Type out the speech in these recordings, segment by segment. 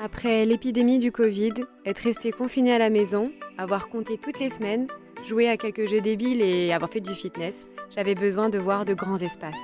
Après l'épidémie du Covid, être resté confiné à la maison, avoir compté toutes les semaines, joué à quelques jeux débiles et avoir fait du fitness, j'avais besoin de voir de grands espaces.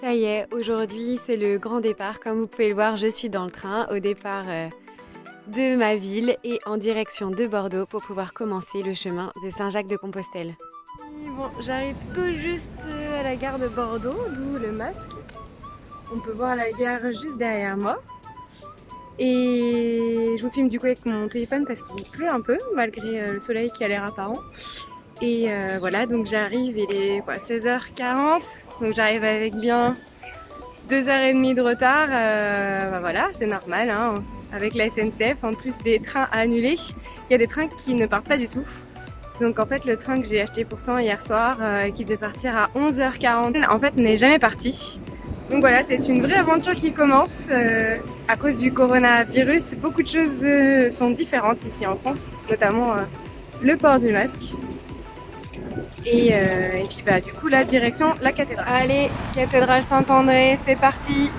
Ça y est, aujourd'hui c'est le grand départ. Comme vous pouvez le voir, je suis dans le train au départ de ma ville et en direction de Bordeaux pour pouvoir commencer le chemin de Saint-Jacques-de-Compostelle. Bon, j'arrive tout juste à la gare de Bordeaux, d'où le masque. On peut voir la gare juste derrière moi. Et je vous filme du coup avec mon téléphone parce qu'il pleut un peu malgré le soleil qui a l'air apparent. Et voilà, donc j'arrive, il est 16h40, donc j'arrive avec bien 2h30 de retard. Voilà, c'est normal, hein, avec la SNCF, en plus des trains à annuler, il y a des trains qui ne partent pas du tout. Donc en fait le train que j'ai acheté pourtant hier soir, qui devait partir à 11h40, en fait n'est jamais parti. Donc voilà, c'est une vraie aventure qui commence. À cause du coronavirus, beaucoup de choses sont différentes ici en France, notamment le port du masque. Et puis bah du coup la direction la cathédrale. Allez, cathédrale Saint-André, c'est parti.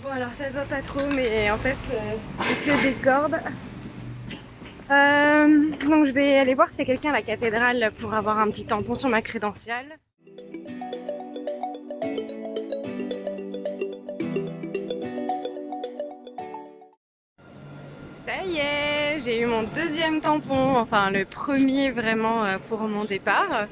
Bon alors ça se voit pas trop mais en fait il pleut des cordes. Donc je vais aller voir s'il y a quelqu'un à la cathédrale pour avoir un petit tampon sur ma crédentiale. Ça y est, j'ai eu mon deuxième tampon, enfin le premier vraiment pour mon départ.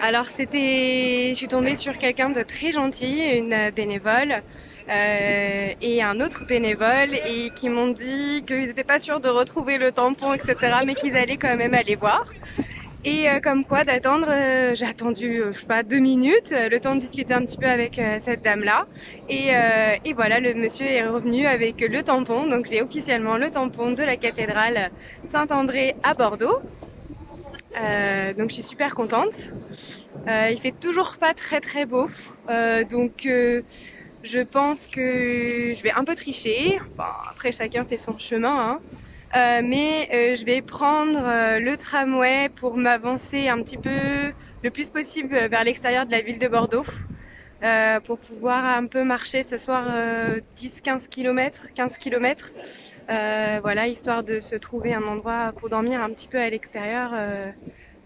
Alors je suis tombée sur quelqu'un de très gentil, une bénévole et un autre bénévole et qui m'ont dit qu'ils n'étaient pas sûrs de retrouver le tampon, etc. mais qu'ils allaient quand même aller voir. Et comme quoi d'attendre, j'ai attendu, je sais pas, 2 minutes, le temps de discuter un petit peu avec cette dame-là. Et voilà, le monsieur est revenu avec le tampon. Donc j'ai officiellement le tampon de la cathédrale Saint-André à Bordeaux. Donc je suis super contente. Il fait toujours pas très très beau. Donc je pense que je vais un peu tricher. Enfin, après chacun fait son chemin, hein. Mais je vais prendre le tramway pour m'avancer un petit peu le plus possible vers l'extérieur de la ville de Bordeaux pour pouvoir un peu marcher ce soir 10-15 km, 15 km. Voilà, histoire de se trouver un endroit pour dormir un petit peu à l'extérieur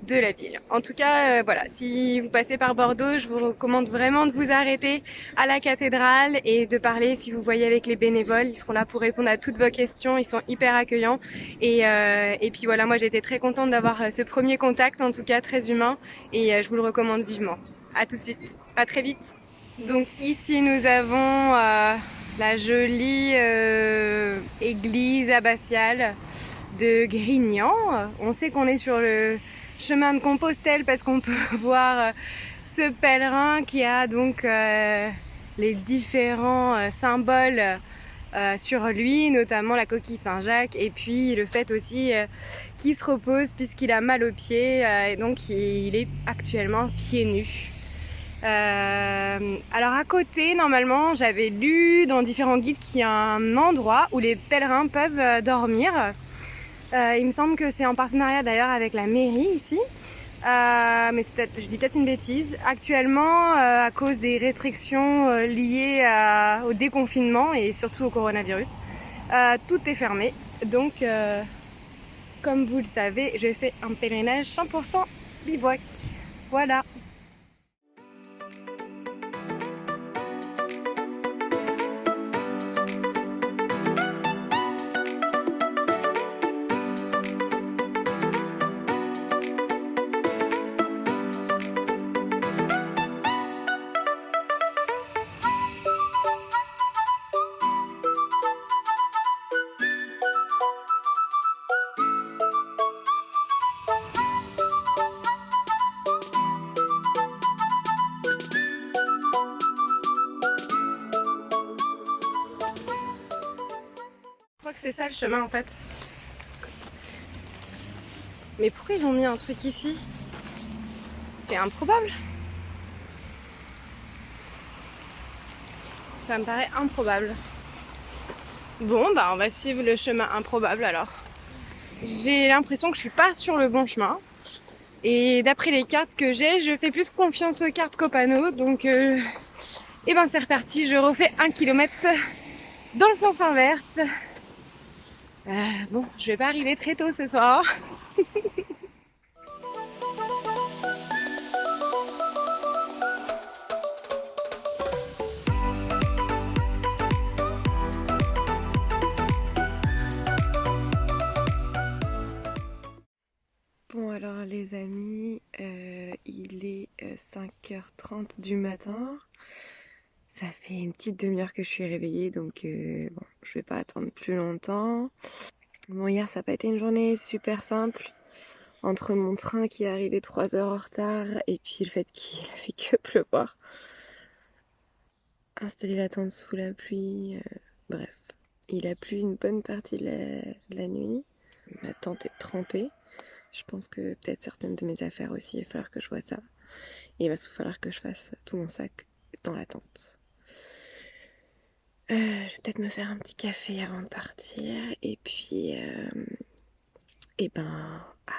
de la ville. En tout cas, voilà, si vous passez par Bordeaux, je vous recommande vraiment de vous arrêter à la cathédrale et de parler, si vous voyez, avec les bénévoles. Ils seront là pour répondre à toutes vos questions. Ils sont hyper accueillants. Et puis voilà, moi j'ai été très contente d'avoir ce premier contact, en tout cas très humain. Et je vous le recommande vivement. À tout de suite. À très vite. Donc ici nous avons la jolie église abbatiale de Grignan. On sait qu'on est sur le chemin de Compostelle parce qu'on peut voir ce pèlerin qui a donc les différents symboles sur lui, notamment la coquille Saint-Jacques et puis le fait aussi qu'il se repose puisqu'il a mal aux pieds et donc il est actuellement pieds nus. Alors à côté, normalement, j'avais lu dans différents guides qu'il y a un endroit où les pèlerins peuvent dormir. Il me semble que c'est en partenariat d'ailleurs avec la mairie ici. Mais je dis peut-être une bêtise. Actuellement, à cause des restrictions liées au déconfinement et surtout au coronavirus, tout est fermé. Donc, comme vous le savez, je fais un pèlerinage 100% bivouac. Voilà. Je crois que c'est ça le chemin en fait. Mais pourquoi ils ont mis un truc ici? C'est improbable. Ça me paraît improbable. Bon, bah on va suivre le chemin improbable alors. J'ai l'impression que je suis pas sur le bon chemin. Et d'après les cartes que j'ai, je fais plus confiance aux cartes qu'aux panneaux. Donc, et ben c'est reparti. Je refais 1 kilomètre dans le sens inverse. Bon, je vais pas arriver très tôt ce soir. Bon alors les amis, il est 5h30 du matin. Ça fait une petite demi-heure que je suis réveillée, donc bon, je vais pas attendre plus longtemps. Bon, hier ça n'a pas été une journée super simple. Entre mon train qui est arrivé 3 heures en retard et puis le fait qu'il a fait que pleuvoir. Installer la tente sous la pluie, bref. Il a plu une bonne partie de la nuit. Ma tente est trempée. Je pense que peut-être certaines de mes affaires aussi, il va falloir que je vois ça. Et il va falloir que je fasse tout mon sac dans la tente. Je vais peut-être me faire un petit café avant de partir. Et puis, et ben, à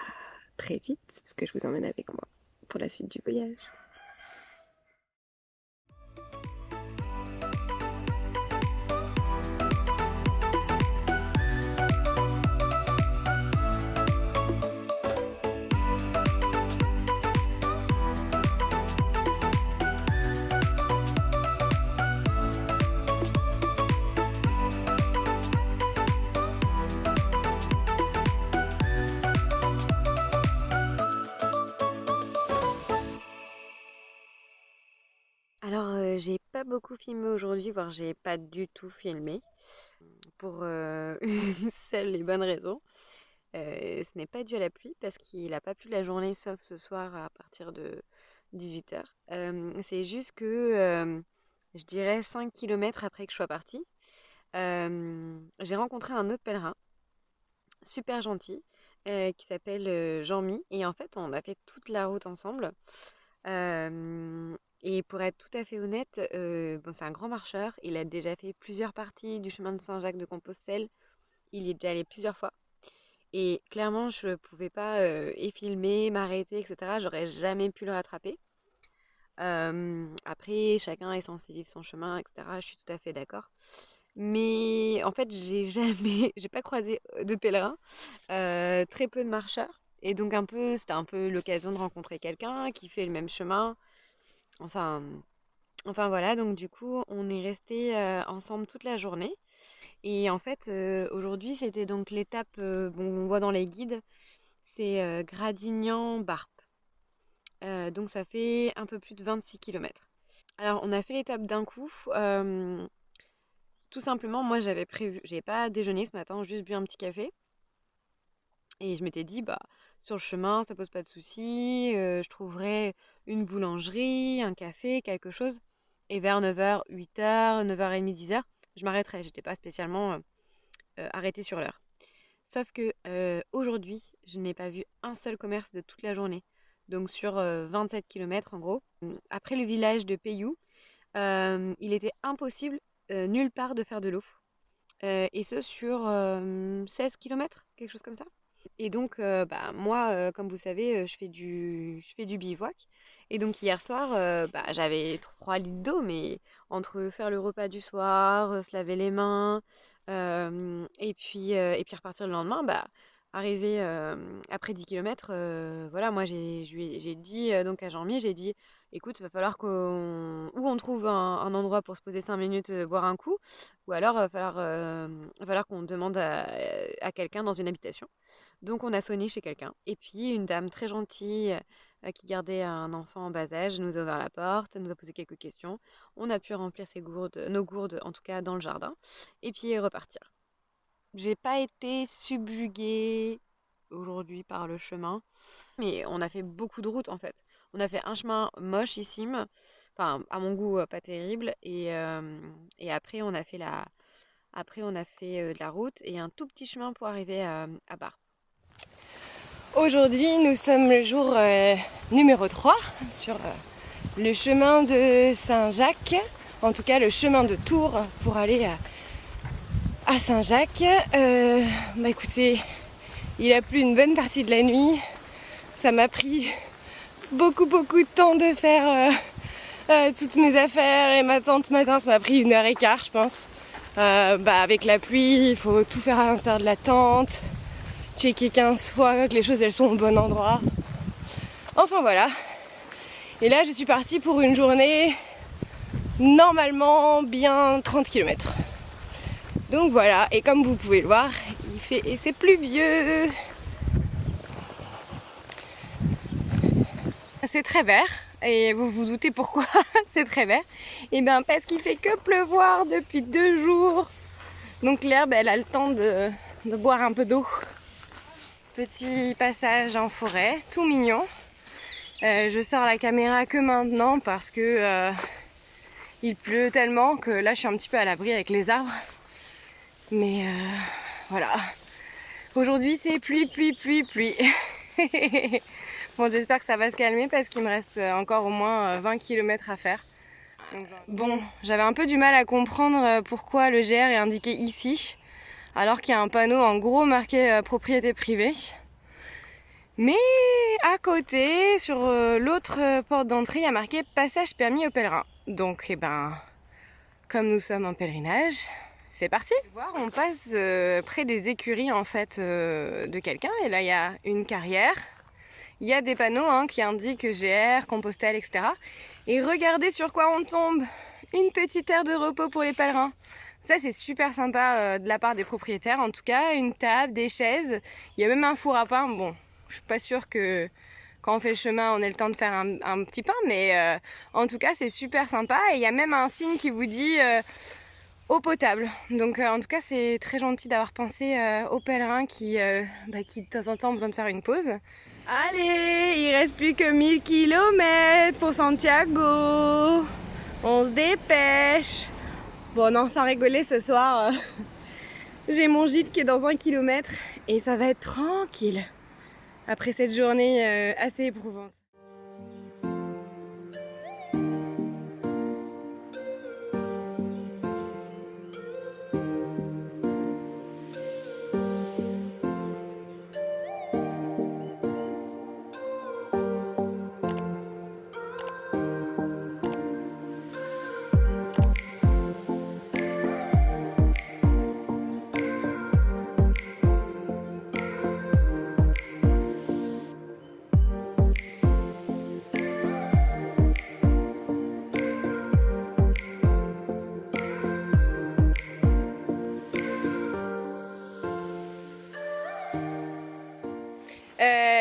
très vite, parce que je vous emmène avec moi pour la suite du voyage. Alors, j'ai pas beaucoup filmé aujourd'hui, voire j'ai pas du tout filmé, pour une seule et bonne raison. Ce n'est pas dû à la pluie parce qu'il a pas plu la journée, sauf ce soir à partir de 18h. C'est juste que, je dirais 5 kilomètres après que je sois partie, j'ai rencontré un autre pèlerin, super gentil, qui s'appelle Jean-Mi. Et en fait, on a fait toute la route ensemble. Et pour être tout à fait honnête, bon, c'est un grand marcheur. Il a déjà fait plusieurs parties du chemin de Saint-Jacques-de-Compostelle. Il y est déjà allé plusieurs fois. Et clairement, je ne pouvais pas et filmer, m'arrêter, etc. J'aurais jamais pu le rattraper. Après, chacun est censé vivre son chemin, etc. Je suis tout à fait d'accord. Mais en fait, j'ai pas croisé de pèlerins, très peu de marcheurs. Et donc c'était un peu l'occasion de rencontrer quelqu'un qui fait le même chemin. Enfin, enfin voilà, donc du coup, on est restés ensemble toute la journée. Et en fait, aujourd'hui, c'était donc l'étape, bon, on voit dans les guides, c'est Gradignan-Barp. Donc ça fait un peu plus de 26 kilomètres. Alors, on a fait l'étape d'un coup. Tout simplement, moi, j'ai pas déjeuné ce matin, juste bu un petit café. Et je m'étais dit, bah, sur le chemin, ça pose pas de souci. Je trouverai une boulangerie, un café, quelque chose. Et vers 9h, 8h, 9h30, 10h, je m'arrêterai. J'étais pas spécialement arrêtée sur l'heure. Sauf que aujourd'hui, je n'ai pas vu un seul commerce de toute la journée. Donc sur 27 kilomètres en gros. Après le village de Payou, il était impossible nulle part de faire de l'eau. Et ce sur 16 kilomètres, quelque chose comme ça. Et donc, bah, moi, comme vous savez, je fais du bivouac. Et donc, hier soir, bah, j'avais 3 litres d'eau, mais entre faire le repas du soir, se laver les mains, et puis repartir le lendemain, bah, arrivé après 10 kilomètres, voilà, moi, j'ai dit donc à Jean-Mi, j'ai dit, écoute, il va falloir ou on trouve un endroit pour se poser 5 minutes, boire un coup, ou alors va falloir qu'on demande à quelqu'un dans une habitation. Donc on a sonné chez quelqu'un. Et puis une dame très gentille qui gardait un enfant en bas âge nous a ouvert la porte, nous a posé quelques questions. On a pu remplir nos gourdes en tout cas dans le jardin, et puis repartir. J'ai pas été subjuguée aujourd'hui par le chemin, mais on a fait beaucoup de routes en fait. On a fait un chemin mochissime, enfin à mon goût pas terrible, et après on a fait de la route et un tout petit chemin pour arriver à Bar. Aujourd'hui, nous sommes le jour numéro 3 sur le chemin de Saint-Jacques, en tout cas le chemin de Tours pour aller à Saint-Jacques. Écoutez, il a plu une bonne partie de la nuit, ça m'a pris beaucoup de temps de faire toutes mes affaires et ma tente ce matin, ça m'a pris 1h15 je pense. Avec la pluie, il faut tout faire à l'intérieur de la tente, checker 15 fois que les choses elles sont au bon endroit. Enfin voilà. Et là je suis partie pour une journée normalement bien 30 km. Donc voilà, et comme vous pouvez le voir, il fait et c'est pluvieux. C'est très vert. Et vous vous doutez pourquoi c'est très vert? Et bien parce qu'il fait que pleuvoir depuis 2 jours. Donc l'herbe elle a le temps de boire un peu d'eau. Petit passage en forêt, tout mignon. Je sors la caméra que maintenant parce que il pleut tellement que là je suis un petit peu à l'abri avec les arbres. Mais voilà. Aujourd'hui c'est pluie. Bon, j'espère que ça va se calmer parce qu'il me reste encore au moins 20 km à faire. Bon, j'avais un peu du mal à comprendre pourquoi le GR est indiqué ici, alors qu'il y a un panneau en gros marqué propriété privée. Mais à côté, sur l'autre porte d'entrée, il y a marqué passage permis aux pèlerins. Donc, comme nous sommes en pèlerinage, c'est parti. On passe près des écuries en fait de quelqu'un, et là il y a une carrière. Il y a des panneaux qui indiquent GR, Compostelle, etc. Et regardez sur quoi on tombe. Une petite aire de repos pour les pèlerins. Ça c'est super sympa de la part des propriétaires. En tout cas, une table, des chaises. Il y a même un four à pain. Bon, je suis pas sûre que quand on fait le chemin, on ait le temps de faire un petit pain. Mais en tout cas, c'est super sympa. Et il y a même un signe qui vous dit eau potable. Donc en tout cas, c'est très gentil d'avoir pensé aux pèlerins qui de temps en temps ont besoin de faire une pause. Allez, il reste plus que 1000 km pour Santiago. On se dépêche. Bon non, sans rigoler, ce soir, j'ai mon gîte qui est dans 1 km et ça va être tranquille après cette journée assez éprouvante.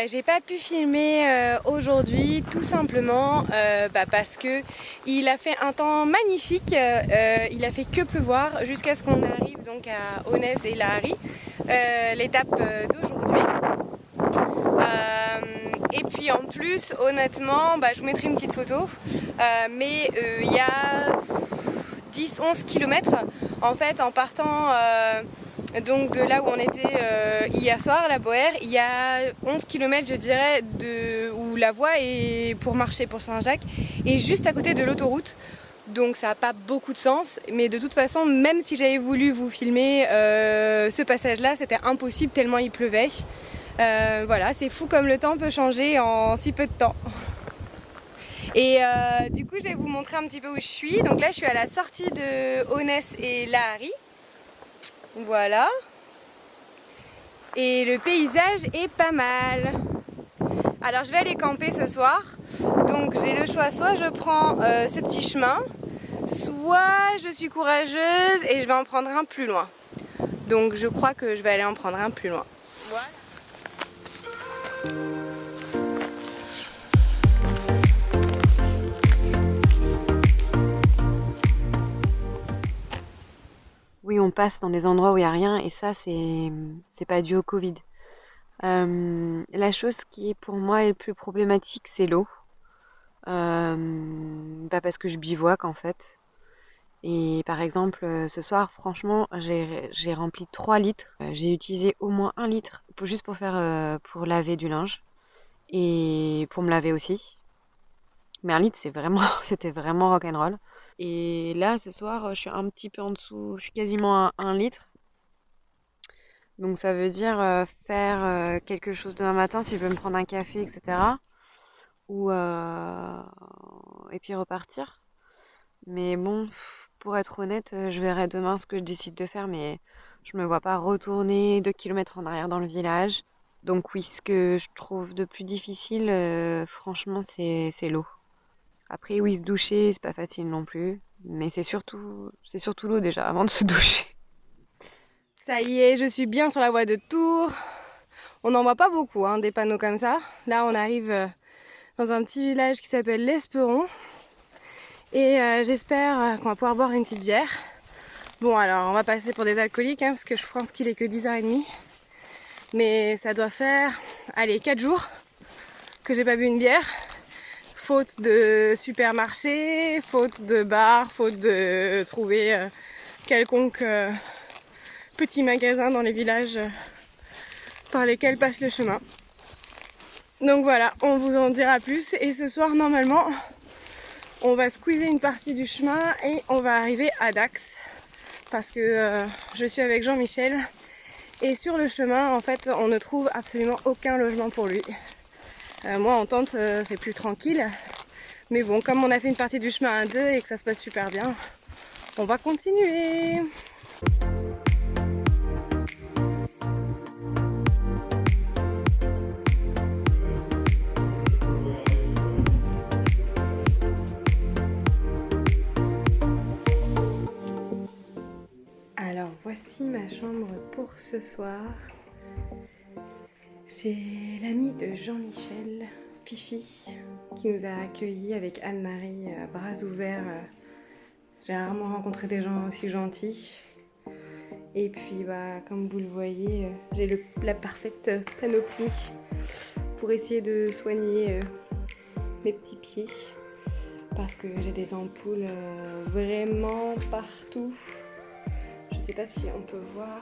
J'ai pas pu filmer aujourd'hui tout simplement parce que il a fait un temps magnifique, il a fait que pleuvoir jusqu'à ce qu'on arrive donc à Onès et Lahari, l'étape d'aujourd'hui. Et puis en plus honnêtement je vous mettrai une petite photo mais il y a 10-11 km en fait en partant donc de là où on était hier soir, la Boère, il y a 11 km je dirais où la voie est pour marcher pour Saint-Jacques et juste à côté de l'autoroute. Donc ça n'a pas beaucoup de sens, mais de toute façon, même si j'avais voulu vous filmer ce passage-là, c'était impossible tellement il pleuvait. Voilà, c'est fou comme le temps peut changer en si peu de temps. Et du coup, je vais vous montrer un petit peu où je suis. Donc là, je suis à la sortie de Onès et Lahari. Voilà. Et le paysage est pas mal. Alors, je vais aller camper ce soir. Donc, j'ai le choix, soit je prends ce petit chemin, soit je suis courageuse et je vais en prendre un plus loin. Donc, je crois que je vais aller en prendre un plus loin. Voilà. Oui, on passe dans des endroits où il n'y a rien et ça, c'est pas dû au Covid. La chose qui pour moi est le plus problématique, c'est l'eau. Parce que je bivouaque en fait. Et par exemple, ce soir, franchement, j'ai rempli 3 litres. J'ai utilisé au moins 1 litre juste pour faire, pour laver du linge et pour me laver aussi. Mais 1 litre, c'est vraiment, c'était vraiment rock'n'roll. Et là, ce soir, je suis un petit peu en dessous, je suis quasiment à 1 litre. Donc ça veut dire faire quelque chose demain matin si je veux me prendre un café, etc. Ou, et puis repartir. Mais bon, pour être honnête, je verrai demain ce que je décide de faire, mais je me vois pas retourner 2 kilomètres en arrière dans le village. Donc oui, ce que je trouve de plus difficile, franchement, c'est l'eau. Après, oui, se doucher, c'est pas facile non plus, mais c'est surtout l'eau déjà avant de se doucher. Ça y est, je suis bien sur la voie de Tours. On n'en voit pas beaucoup, hein, des panneaux comme ça. Là, on arrive dans un petit village qui s'appelle l'Esperon. Et j'espère qu'on va pouvoir boire une petite bière. Bon, alors, on va passer pour des alcooliques, hein, parce que je pense qu'il est que 10h30. Mais ça doit faire, allez, 4 jours que j'ai pas bu une bière. Faute de supermarché, faute de bar, faute de trouver quelconque petit magasin dans les villages par lesquels passe le chemin. Donc voilà, on vous en dira plus. Et ce soir, normalement, on va squeezer une partie du chemin et on va arriver à Dax. Parce que je suis avec Jean-Michel. Et sur le chemin, en fait, on ne trouve absolument aucun logement pour lui. Moi, en tente, c'est plus tranquille. Mais bon, comme on a fait une partie du chemin à deux et que ça se passe super bien, on va continuer. Alors voici ma chambre pour ce soir. J'ai l'amie de Jean-Michel, Fifi, qui nous a accueillis avec Anne-Marie à bras ouverts. J'ai rarement rencontré des gens aussi gentils. Et puis bah, comme vous le voyez, j'ai la parfaite panoplie pour essayer de soigner mes petits pieds. Parce que j'ai des ampoules vraiment partout. Je sais pas si on peut voir.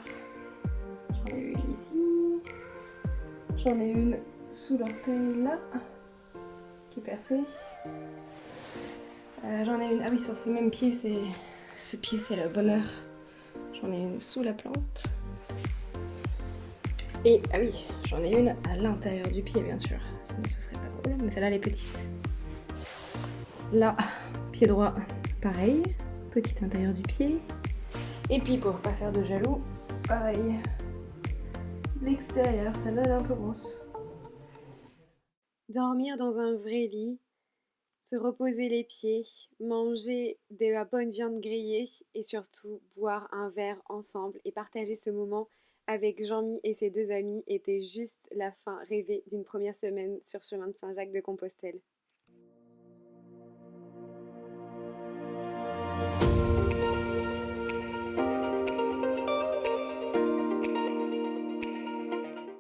J'en ai une ici. J'en ai une sous l'orteil là, qui est percée. J'en ai une, ah oui, sur ce même pied, ce pied c'est le bonheur. J'en ai une sous la plante. Et, ah oui, j'en ai une à l'intérieur du pied bien sûr. Sinon ce serait pas drôle, mais celle-là elle est petite. Là, pied droit, pareil, petite intérieur du pied. Et puis pour pas faire de jaloux, pareil. L'extérieur, celle-là elle est un peu grosse. Dormir dans un vrai lit, se reposer les pieds, manger de la bonne viande grillée et surtout boire un verre ensemble et partager ce moment avec Jean-Mi et ses 2 amis était juste la fin rêvée d'une première semaine sur chemin de Saint-Jacques de Compostelle.